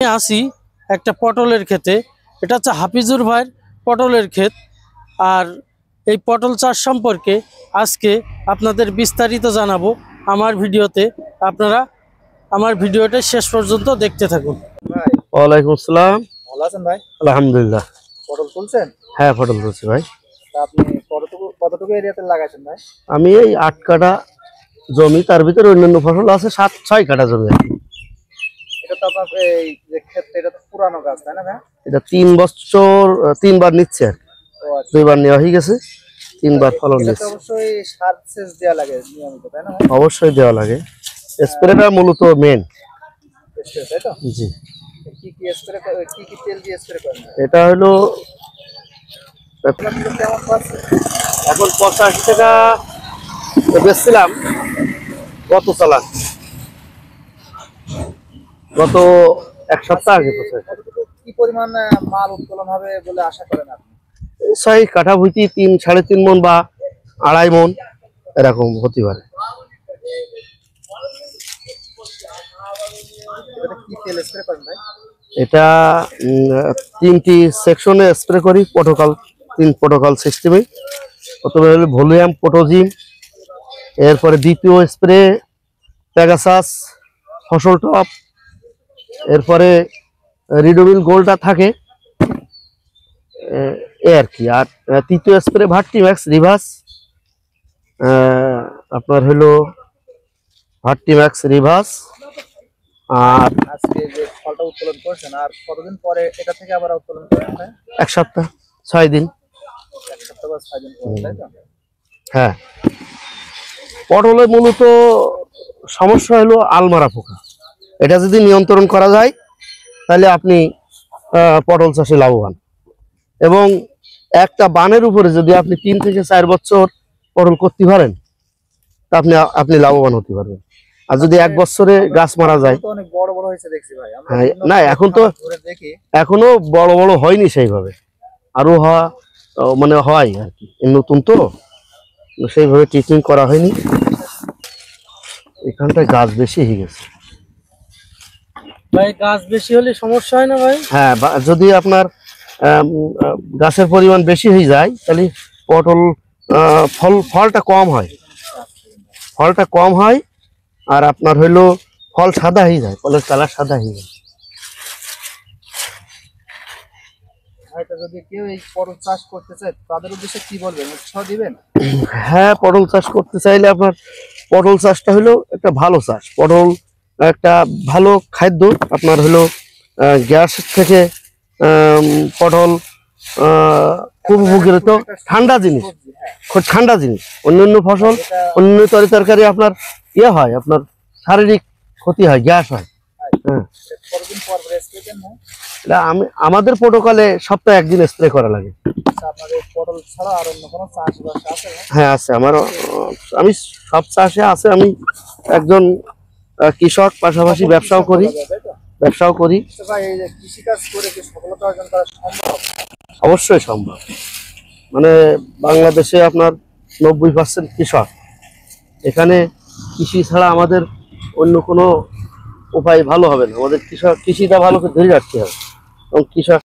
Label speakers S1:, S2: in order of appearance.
S1: আসি একটা পটলের ক্ষেতে। এটা হচ্ছে হাফিজুর ভাইয়ের পটলের ক্ষেত। আর এই পটল চাষ সম্পর্কে আজকে আপনাদের বিস্তারিত জানাবো আমার ভিডিওতে। আপনারা আমার ভিডিওটা শেষ পর্যন্ত দেখতে থাকুন।
S2: ওয়ালাইকুম আসসালাম।
S3: ভালো আছেন ভাই?
S2: আলহামদুলিল্লাহ।
S3: পটল তুলছেন?
S2: হ্যাঁ, পটল তুলছি ভাই।
S3: তা আপনি কতটুকু এরিয়াতে লাগাইছেন ভাই?
S2: আমি এই 8 কাঠা জমি, তার ভিতরে অন্যান্য ফসল আছে 7-6 কাঠা জমি আর কি।
S3: এটা তো আপনার এই যে ক্ষেতটা, এটা তো পুরানো গাছ তাই না ভাই?
S2: এটা 3 বছর 3 বার নিচ্ছে আর কি।
S3: ও আচ্ছা।
S2: 2 বার নেওয়া হয়ে গেছে, 3 বার ফলন
S3: এটা তো
S2: নিচ্ছে।
S3: অবশ্যই সার সেচ দেওয়া লাগে নিয়মিত তাই না ভাই?
S2: অবশ্যই দেওয়া লাগে। স্প্রেটা মূলত মেন।
S3: স্প্রে তাই তো?
S2: জি।
S3: কি স্প্রে, কি তেল দিয়ে স্প্রে করেন?
S2: এটা হলো
S3: আপনি কেমন পাচ্ছেন?
S2: এখন 85 টাকা বেচছিলাম গত চালান, গত 1 সপ্তাহ আগে।
S3: কি পরিমাণ মাল উৎপাদন হবে বলে আশা করেন আপনি?
S2: 6 কাঠা ভুইতি 3-3.5 মন বা 2.5 মন এরকম হতে পারে।
S3: এটা কি তেল স্প্রে করেন ভাই?
S2: এটা 3টি সেকশনে স্প্রে করি। প্রোটোকল সিস্টেমে প্রথমে হলো ভলিউম পোটোজিম, এরপরে দ্বিতীয় স্প্রে প্যাগাসাস ফসল টপ, এরপরে রিডোবিল গোল্ডটা থাকে এ আর কি। আর তৃতীয় স্প্রে ভার্টিম্যাক্স রিভার্স, আপনার হলো ভার্টিম্যাক্স রিভার্স। আর
S3: আজকে যে ফলটা উৎপাদন করছেন, আর কতদিন পরে এটা থেকে আবার উৎপাদন করবেন ভাই?
S2: 1 সপ্তাহ 6 দিন।
S3: 1 সপ্তাহ বা 6 দিন পরে তাই তো?
S2: হ্যাঁ, পটলে মূলত সমস্যা হলো আলমারা পোকা। এটা যদি নিয়ন্ত্রণ করা যায় তাহলে আপনি পটল চাষে লাভবান। এবং একটা বানের উপরে যদি আপনি 3 থেকে 4 বছর পটল করতে পারেন তা আপনি লাভবান হতে পারবেন। আর যদি 1 বছরে গাছ মারা যায়,
S3: তো অনেক বড় বড় হয়েছে দেখছি ভাই। আমরা
S2: হ্যাঁ, না এখন তো
S3: ধরে দেখি
S2: এখনো বড় বড় হয়নি সেইভাবে, আরো মানে হয় আর কি, নতুন তো সেইভাবে ট্রিটমেন্ট করা হয়নি। এখানটায় গাছ বেশি হয়ে গেছে
S1: ভাই, গাছ বেশি হলে সমস্যা হয় না ভাই?
S2: হ্যাঁ, যদি আপনার গাছের পরিমাণ বেশি হয়ে যায় তাহলে পটল ফলটা কম হয়। আর আপনার হইলো ফল সাদা হয়ে যায়, ফলের কালার সাদা হয়ে যায়।
S3: হয়তো যদি কেউ এই পটল চাষ করতে চায় তাদের উদ্দেশ্যে কি বলবেন, উৎসাহ দিবেন?
S2: হ্যাঁ, পটল চাষ করতে চাইলে আপনার পটল চাষটা হলো একটা ভালো চাষ। পটল একটা ভালো খাদ্য। আপনার হলো গ্যাস থেকে পটল খুব উপকৃত। ঠান্ডা জিনিস, খুব ঠান্ডা জিনিস। অন্যান্য ফসল, অন্যান্য তরকারি আপনার ইয়ে হয়, আপনার শারীরিক ক্ষতি হয়, গ্যাস হয়। হ্যাঁ,
S3: কতদিন পর স্প্রে দেন না?
S2: এটা আমাদের প্রোটোকলে সপ্তাহে 1 দিন স্প্রে করা লাগে।
S3: আপনাদের পটল ছাড়া আর অন্য কোনো চাষবাস আছে?
S2: হ্যাঁ আছে, আমি সব চাষে আছে। আমি একজন কৃষক, পাশাপাশি ব্যবসাও করি।
S3: তো ভাই, এই যে কৃষিকাজ করে কি সফলতা অর্জন করা সম্ভব?
S2: অবশ্যই সম্ভব। মানে বাংলাদেশে আপনার 90% কৃষক। এখানে কৃষি ছাড়া আমাদের অন্য কোনো উপায় ভালো হবে না। আমাদের কৃষিটা ভালো করে ধরে রাখতে হবে এবং কৃষক